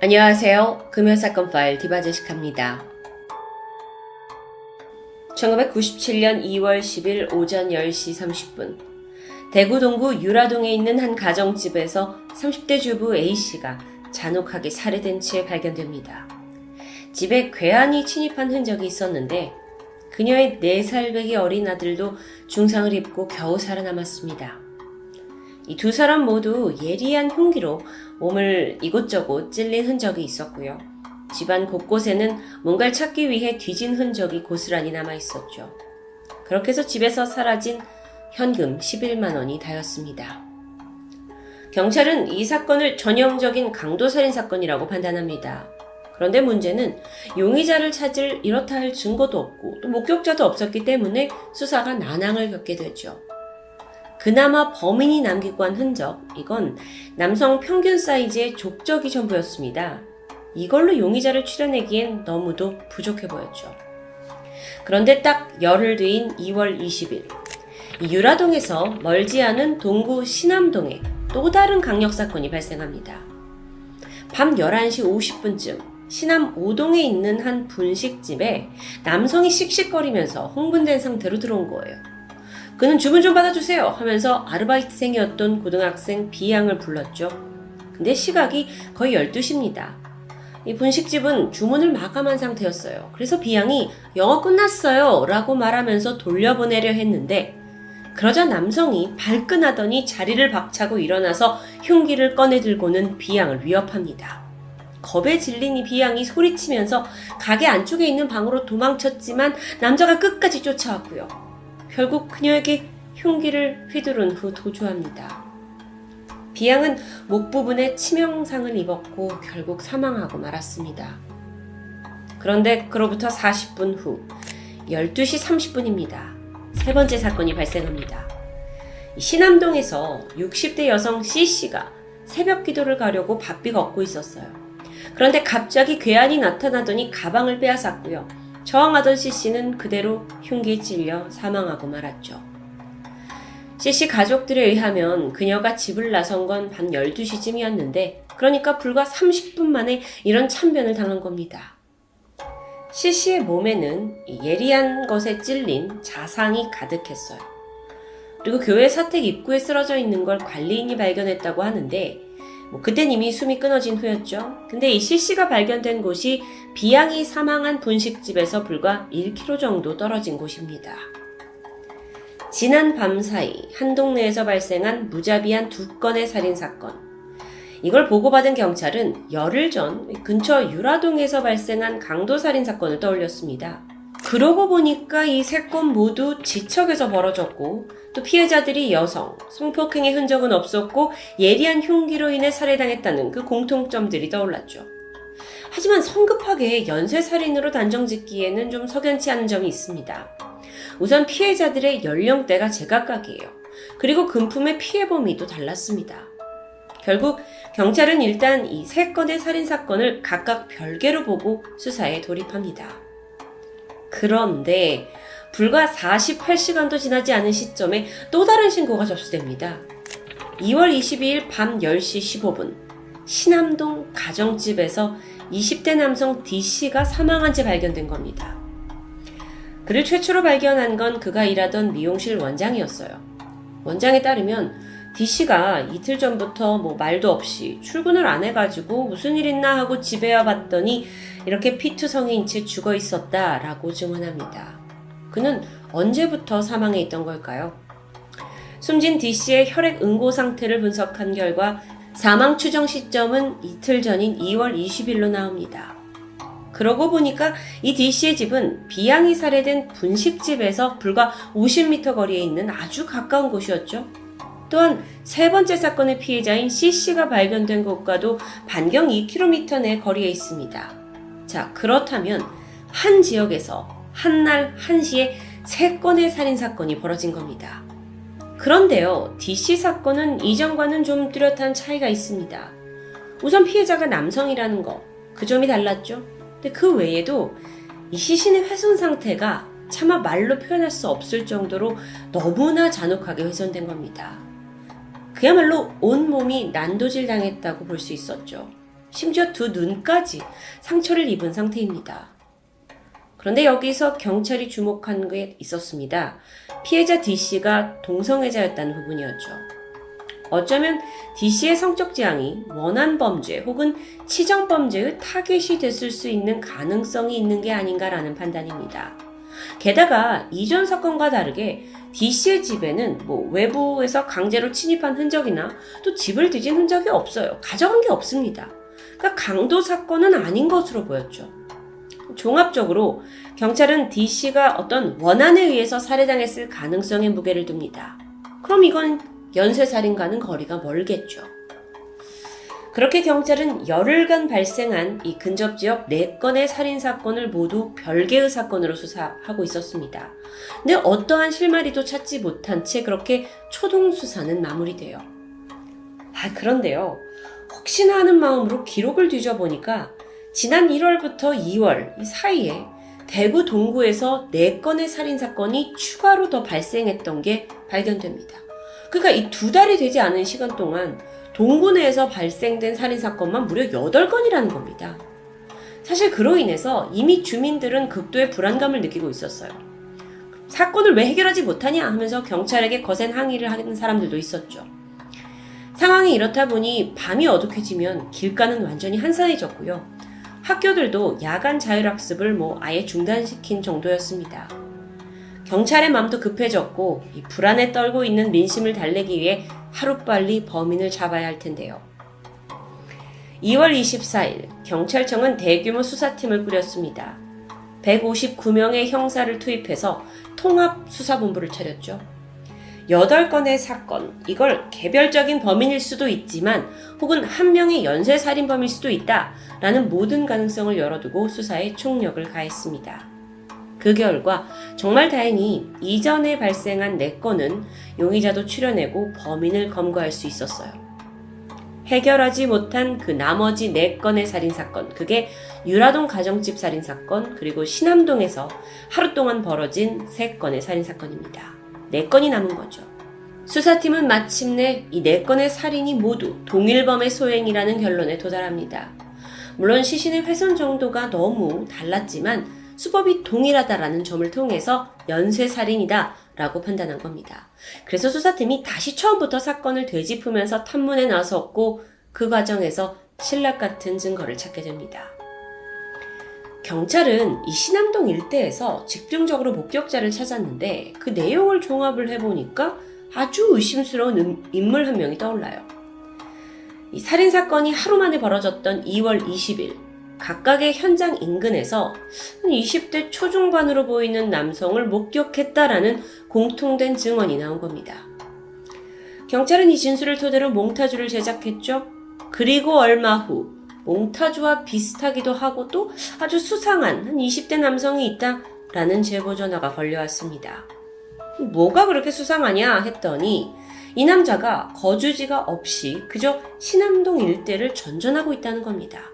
안녕하세요. 금요사건 파일 디바제식합니다. 1997년 2월 10일 오전 10시 30분 대구 동구 유라동에 있는 한 가정집에서 30대 주부 A씨가 잔혹하게 살해된 채 발견됩니다. 집에 괴한이 침입한 흔적이 있었는데 그녀의 4살배기 어린 아들도 중상을 입고 겨우 살아남았습니다. 이 두 사람 모두 예리한 흉기로 몸을 이곳저곳 찔린 흔적이 있었고요. 집안 곳곳에는 뭔가를 찾기 위해 뒤진 흔적이 고스란히 남아있었죠. 그렇게 해서 집에서 사라진 현금 11만 원이 다였습니다. 경찰은 이 사건을 전형적인 강도살인 사건이라고 판단합니다. 그런데 문제는 용의자를 찾을 이렇다 할 증거도 없고 또 목격자도 없었기 때문에 수사가 난항을 겪게 되죠. 그나마 범인이 남기고 한 흔적, 이건 남성 평균 사이즈의 족적이 전부였습니다. 이걸로 용의자를 추려내기엔 너무도 부족해 보였죠. 그런데 딱 열흘 뒤인 2월 20일, 유라동에서 멀지 않은 동구 신암동에 또 다른 강력사건이 발생합니다. 밤 11시 50분쯤 신암 5동에 있는 한 분식집에 남성이 씩씩거리면서 흥분된 상태로 들어온 거예요. 그는 주문 좀 받아주세요 하면서 아르바이트생이었던 고등학생 B양을 불렀죠. 근데 시각이 거의 12시입니다. 이 분식집은 주문을 마감한 상태였어요. 그래서 B양이 영업 끝났어요 라고 말하면서 돌려보내려 했는데 그러자 남성이 발끈하더니 자리를 박차고 일어나서 흉기를 꺼내 들고는 B양을 위협합니다. 겁에 질린 이 B양이 소리치면서 가게 안쪽에 있는 방으로 도망쳤지만 남자가 끝까지 쫓아왔고요. 결국 그녀에게 흉기를 휘두른 후 도주합니다. B양은 목 부분에 치명상을 입었고 결국 사망하고 말았습니다. 그런데 그로부터 40분 후 12시 30분입니다. 세 번째 사건이 발생합니다. 신암동에서 60대 여성 C씨가 새벽 기도를 가려고 바삐 걷고 있었어요. 그런데 갑자기 괴한이 나타나더니 가방을 빼앗았고요. 저항하던 C씨는 그대로 흉기에 찔려 사망하고 말았죠. C씨 가족들에 의하면 그녀가 집을 나선 건 밤 12시쯤이었는데 그러니까 불과 30분 만에 이런 참변을 당한 겁니다. C씨의 몸에는 예리한 것에 찔린 자상이 가득했어요. 그리고 교회 사택 입구에 쓰러져 있는 걸 관리인이 발견했다고 하는데 그땐 이미 숨이 끊어진 후였죠. 근데 이 C씨가 발견된 곳이 B양이 사망한 분식집에서 불과 1km 정도 떨어진 곳입니다. 지난 밤 사이 한 동네에서 발생한 무자비한 2건의 살인사건. 이걸 보고받은 경찰은 열흘 전 근처 유라동에서 발생한 강도살인사건을 떠올렸습니다. 그러고 보니까 이 3건 모두 지척에서 벌어졌고 또 피해자들이 여성, 성폭행의 흔적은 없었고 예리한 흉기로 인해 살해당했다는 그 공통점들이 떠올랐죠. 하지만 성급하게 연쇄살인으로 단정짓기에는 좀 석연치 않은 점이 있습니다. 우선 피해자들의 연령대가 제각각이에요. 그리고 금품의 피해 범위도 달랐습니다. 결국 경찰은 일단 이 3건의 살인사건을 각각 별개로 보고 수사에 돌입합니다. 그런데 불과 48시간도 지나지 않은 시점에 또 다른 신고가 접수됩니다. 2월 22일 밤 10시 15분 신암동 가정집에서 20대 남성 D씨가 사망한 채 발견된 겁니다. 그를 최초로 발견한 건 그가 일하던 미용실 원장이었어요. 원장에 따르면 D씨가 이틀 전부터 말도 없이 출근을 안 해가지고 무슨 일 있나 하고 집에 와봤더니 이렇게 피투성이인 채 죽어 있었다라고 증언합니다. 그는 언제부터 사망해 있던 걸까요? 숨진 D씨의 혈액 응고 상태를 분석한 결과 사망 추정 시점은 이틀 전인 2월 20일로 나옵니다. 그러고 보니까 이 D씨의 집은 B양이 살해된 분식집에서 불과 50m 거리에 있는 아주 가까운 곳이었죠. 또한 세 번째 사건의 피해자인 C씨가 발견된 곳과도 반경 2km 내 거리에 있습니다. 자, 그렇다면 한 지역에서 한날 한시에 3건의 살인사건이 벌어진 겁니다. 그런데요, D씨 사건은 이전과는 좀 뚜렷한 차이가 있습니다. 우선 피해자가 남성이라는 거, 그 점이 달랐죠. 근데 그 외에도 이 시신의 훼손 상태가 차마 말로 표현할 수 없을 정도로 너무나 잔혹하게 훼손된 겁니다. 그야말로 온몸이 난도질 당했다고 볼 수 있었죠. 심지어 두 눈까지 상처를 입은 상태입니다. 그런데 여기서 경찰이 주목한 게 있었습니다. 피해자 D씨가 동성애자였다는 부분이었죠. 어쩌면 D씨의 성적 지향이 원한 범죄 혹은 치정 범죄의 타겟이 됐을 수 있는 가능성이 있는 게 아닌가라는 판단입니다. 게다가 이전 사건과 다르게 D씨의 집에는 외부에서 강제로 침입한 흔적이나 또 집을 뒤진 흔적이 없어요. 가져간 게 없습니다. 그러니까 강도 사건은 아닌 것으로 보였죠. 종합적으로 경찰은 D씨가 어떤 원한에 의해서 살해당했을 가능성에 무게를 둡니다. 그럼 이건 연쇄살인과는 거리가 멀겠죠. 그렇게 경찰은 열흘간 발생한 이 근접지역 4건의 살인사건을 모두 별개의 사건으로 수사하고 있었습니다. 근데 어떠한 실마리도 찾지 못한 채 그렇게 초동수사는 마무리돼요. 그런데요. 혹시나 하는 마음으로 기록을 뒤져보니까 지난 1월부터 2월 이 사이에 대구 동구에서 4건의 살인사건이 추가로 더 발생했던 게 발견됩니다. 그러니까 이 2달이 되지 않은 시간 동안 동구 내에서 발생된 살인사건만 무려 8건이라는 겁니다. 사실 그로 인해서 이미 주민들은 극도의 불안감을 느끼고 있었어요. 사건을 왜 해결하지 못하냐 하면서 경찰에게 거센 항의를 하는 사람들도 있었죠. 상황이 이렇다 보니 밤이 어둑해지면 길가는 완전히 한산해졌고요. 학교들도 야간 자율학습을 아예 중단시킨 정도였습니다. 경찰의 마음도 급해졌고 이 불안에 떨고 있는 민심을 달래기 위해 하루빨리 범인을 잡아야 할 텐데요. 2월 24일 경찰청은 대규모 수사팀을 꾸렸습니다. 159명의 형사를 투입해서 통합수사본부를 차렸죠. 8건의 사건, 이걸 개별적인 범인일 수도 있지만 혹은 한 명의 연쇄살인범일 수도 있다라는 모든 가능성을 열어두고 수사에 총력을 가했습니다. 그 결과 정말 다행히 이전에 발생한 4건은 용의자도 추려내고 범인을 검거할 수 있었어요. 해결하지 못한 그 나머지 4건의 살인사건, 그게 유라동 가정집 살인사건, 그리고 신암동에서 하루 동안 벌어진 3건의 살인사건입니다. 4건이 남은 거죠. 수사팀은 마침내 이 4건의 살인이 모두 동일범의 소행이라는 결론에 도달합니다. 물론 시신의 훼손 정도가 너무 달랐지만 수법이 동일하다라는 점을 통해서 연쇄살인이다 라고 판단한 겁니다. 그래서 수사팀이 다시 처음부터 사건을 되짚으면서 탐문에 나섰고 그 과정에서 신락 같은 증거를 찾게 됩니다. 경찰은 이 신암동 일대에서 집중적으로 목격자를 찾았는데 그 내용을 종합을 해보니까 아주 의심스러운 인물 한 명이 떠올라요. 이 살인사건이 하루 만에 벌어졌던 2월 20일 각각의 현장 인근에서 20대 초중반으로 보이는 남성을 목격했다라는 공통된 증언이 나온 겁니다. 경찰은 이 진술을 토대로 몽타주를 제작했죠. 그리고 얼마 후 몽타주와 비슷하기도 하고 또 아주 수상한 한 20대 남성이 있다라는 제보 전화가 걸려왔습니다. 뭐가 그렇게 수상하냐 했더니 이 남자가 거주지가 없이 그저 신암동 일대를 전전하고 있다는 겁니다.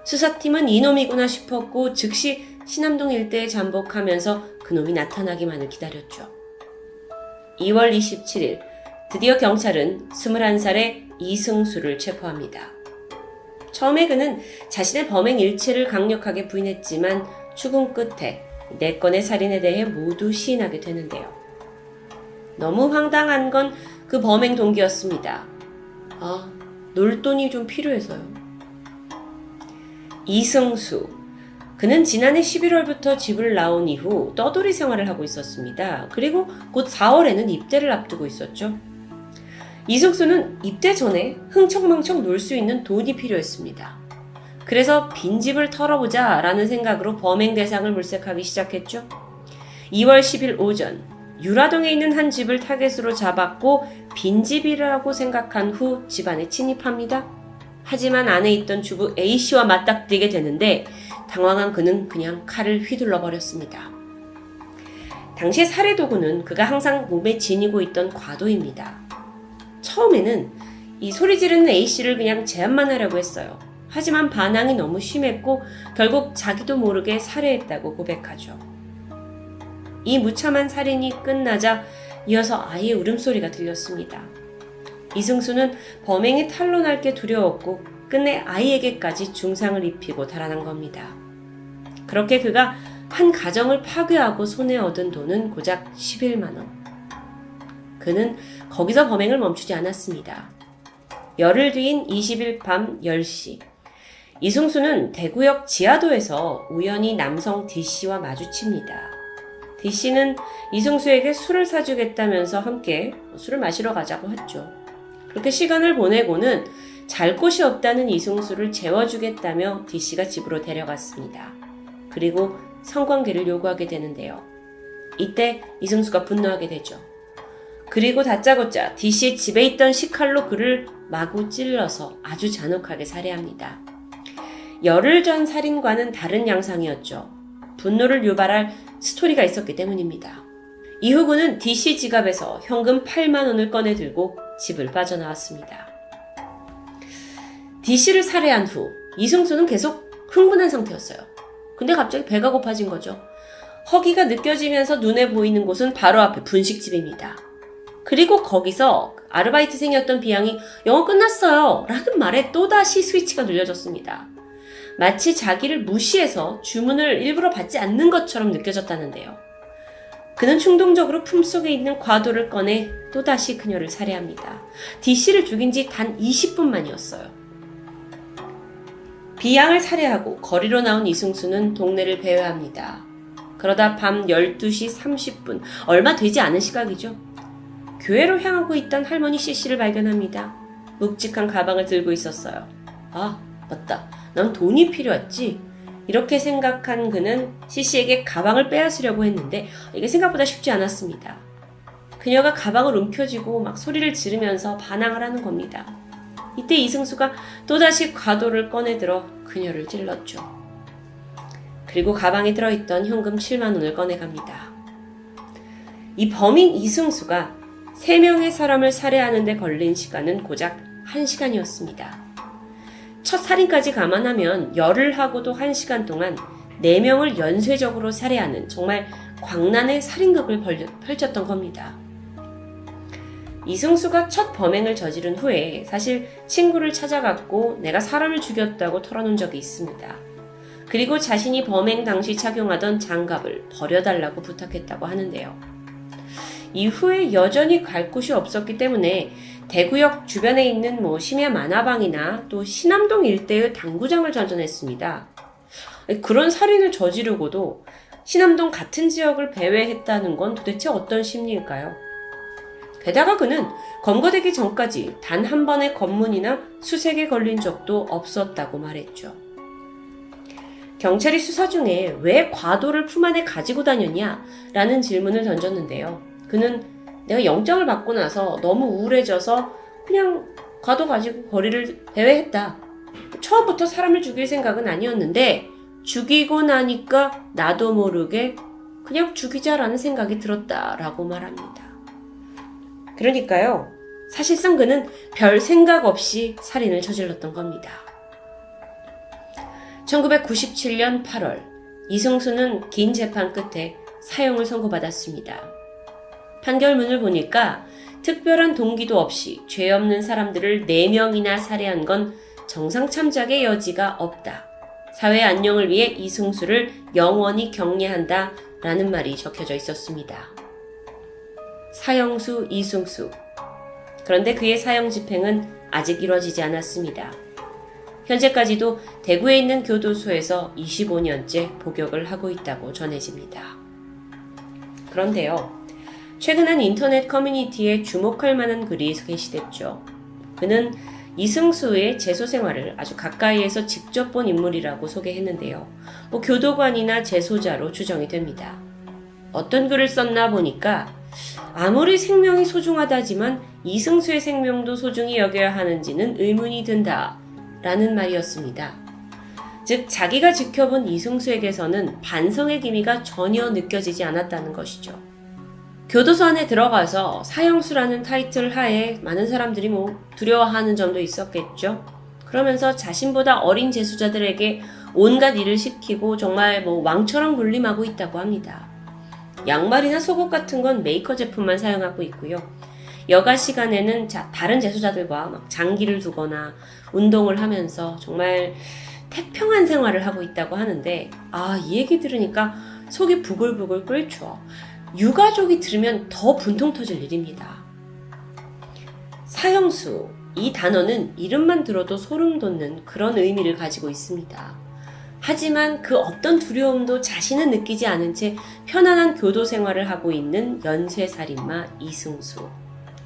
수사팀은 이놈이구나 싶었고 즉시 신암동 일대에 잠복하면서 그놈이 나타나기만을 기다렸죠. 2월 27일 드디어 경찰은 21살의 이승수를 체포합니다. 처음에 그는 자신의 범행 일체를 강력하게 부인했지만 추궁 끝에 4건의 살인에 대해 모두 시인하게 되는데요. 너무 황당한 건 그 범행 동기였습니다. 놀 돈이 좀 필요해서요. 이승수. 그는 지난해 11월부터 집을 나온 이후 떠돌이 생활을 하고 있었습니다. 그리고 곧 4월에는 입대를 앞두고 있었죠. 이승수는 입대 전에 흥청망청 놀 수 있는 돈이 필요했습니다. 그래서 빈집을 털어보자 라는 생각으로 범행 대상을 물색하기 시작했죠. 2월 10일 오전 유라동에 있는 한 집을 타겟으로 잡았고 빈집이라고 생각한 후 집안에 침입합니다. 하지만 안에 있던 주부 A씨와 맞닥뜨리게 되는데 당황한 그는 그냥 칼을 휘둘러 버렸습니다. 당시의 살해 도구는 그가 항상 몸에 지니고 있던 과도입니다. 처음에는 이 소리 지르는 A씨를 그냥 제압만 하려고 했어요. 하지만 반항이 너무 심했고 결국 자기도 모르게 살해했다고 고백하죠. 이 무참한 살인이 끝나자 이어서 아이의 울음소리가 들렸습니다. 이승수는 범행이 탄로날 게 두려웠고 끝내 아이에게까지 중상을 입히고 달아난 겁니다. 그렇게 그가 한 가정을 파괴하고 손에 얻은 돈은 고작 11만 원. 그는 거기서 범행을 멈추지 않았습니다. 열흘 뒤인 20일 밤 10시, 이승수는 대구역 지하도에서 우연히 남성 D씨와 마주칩니다. D씨는 이승수에게 술을 사주겠다면서 함께 술을 마시러 가자고 했죠. 그렇게 시간을 보내고는 잘 곳이 없다는 이승수를 재워주겠다며 D씨가 집으로 데려갔습니다. 그리고 성관계를 요구하게 되는데요. 이때 이승수가 분노하게 되죠. 그리고 다짜고짜 D씨의 집에 있던 식칼로 그를 마구 찔러서 아주 잔혹하게 살해합니다. 열흘 전 살인과는 다른 양상이었죠. 분노를 유발할 스토리가 있었기 때문입니다. 이후 그는 D씨 지갑에서 현금 8만 원을 꺼내 들고 집을 빠져나왔습니다. D씨를 살해한 후 이승수는 계속 흥분한 상태였어요. 근데 갑자기 배가 고파진 거죠. 허기가 느껴지면서 눈에 보이는 곳은 바로 앞에 분식집입니다. 그리고 거기서 아르바이트생이었던 B양이 영어 끝났어요 라는 말에 또다시 스위치가 눌려졌습니다. 마치 자기를 무시해서 주문을 일부러 받지 않는 것처럼 느껴졌다는데요. 그는 충동적으로 품속에 있는 과도를 꺼내 또다시 그녀를 살해합니다. D씨를 죽인 지 단 20분 만이었어요. B양을 살해하고 거리로 나온 이승수는 동네를 배회합니다. 그러다 밤 12시 30분, 얼마 되지 않은 시각이죠. 교회로 향하고 있던 할머니 C씨를 발견합니다. 묵직한 가방을 들고 있었어요. 아, 맞다. 난 돈이 필요했지. 이렇게 생각한 그는 C씨에게 가방을 빼앗으려고 했는데 이게 생각보다 쉽지 않았습니다. 그녀가 가방을 움켜쥐고 막 소리를 지르면서 반항을 하는 겁니다. 이때 이승수가 또다시 과도를 꺼내들어 그녀를 찔렀죠. 그리고 가방에 들어있던 현금 7만 원을 꺼내갑니다. 이 범인 이승수가 3명의 사람을 살해하는 데 걸린 시간은 고작 1시간이었습니다. 첫 살인까지 감안하면 열흘 하고도 1시간 동안 4명을 연쇄적으로 살해하는 정말 광란의 살인극을 펼쳤던 겁니다. 이승수가 첫 범행을 저지른 후에 사실 친구를 찾아갔고 내가 사람을 죽였다고 털어놓은 적이 있습니다. 그리고 자신이 범행 당시 착용하던 장갑을 버려달라고 부탁했다고 하는데요. 이후에 여전히 갈 곳이 없었기 때문에 대구역 주변에 있는 심야 만화방이나 또 신암동 일대의 당구장을 전전했습니다. 그런 살인을 저지르고도 신암동 같은 지역을 배회했다는 건 도대체 어떤 심리일까요? 게다가 그는 검거되기 전까지 단 한 번의 검문이나 수색에 걸린 적도 없었다고 말했죠. 경찰이 수사 중에 왜 과도를 품 안에 가지고 다녔냐? 라는 질문을 던졌는데요. 그는 내가 영장을 받고 나서 너무 우울해져서 그냥 과도 가지고 거리를 배회했다. 처음부터 사람을 죽일 생각은 아니었는데 죽이고 나니까 나도 모르게 그냥 죽이자라는 생각이 들었다라고 말합니다. 그러니까요. 사실상 그는 별 생각 없이 살인을 저질렀던 겁니다. 1997년 8월 이승수는 긴 재판 끝에 사형을 선고받았습니다. 판결문을 보니까 특별한 동기도 없이 죄 없는 사람들을 4명이나 살해한 건 정상참작의 여지가 없다. 사회 안녕을 위해 이승수를 영원히 경례한다 라는 말이 적혀져 있었습니다. 사형수 이승수. 그런데 그의 사형 집행은 아직 이루어지지 않았습니다. 현재까지도 대구에 있는 교도소에서 25년째 복역을 하고 있다고 전해집니다. 그런데요. 최근 한 인터넷 커뮤니티에 주목할 만한 글이 게시됐죠. 그는 이승수의 재소 생활을 아주 가까이에서 직접 본 인물이라고 소개했는데요. 교도관이나 재소자로 추정이 됩니다. 어떤 글을 썼나 보니까 아무리 생명이 소중하다지만 이승수의 생명도 소중히 여겨야 하는지는 의문이 든다 라는 말이었습니다. 즉 자기가 지켜본 이승수에게서는 반성의 기미가 전혀 느껴지지 않았다는 것이죠. 교도소 안에 들어가서 사형수라는 타이틀 하에 많은 사람들이 두려워하는 점도 있었겠죠. 그러면서 자신보다 어린 재수자들에게 온갖 일을 시키고 정말 왕처럼 군림하고 있다고 합니다. 양말이나 속옷 같은 건 메이커 제품만 사용하고 있고요. 여가 시간에는 다른 재소자들과 막 장기를 두거나 운동을 하면서 정말 태평한 생활을 하고 있다고 하는데, 이 얘기 들으니까 속이 부글부글 끓죠. 유가족이 들으면 더 분통 터질 일입니다. 사형수, 이 단어는 이름만 들어도 소름 돋는 그런 의미를 가지고 있습니다. 하지만 그 어떤 두려움도 자신은 느끼지 않은 채 편안한 교도 생활을 하고 있는 연쇄살인마 이승수.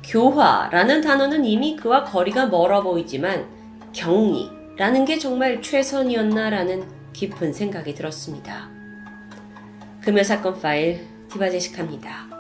교화라는 단어는 이미 그와 거리가 멀어 보이지만 격리라는 게 정말 최선이었나라는 깊은 생각이 들었습니다. 금요사건 파일 디바제식합니다.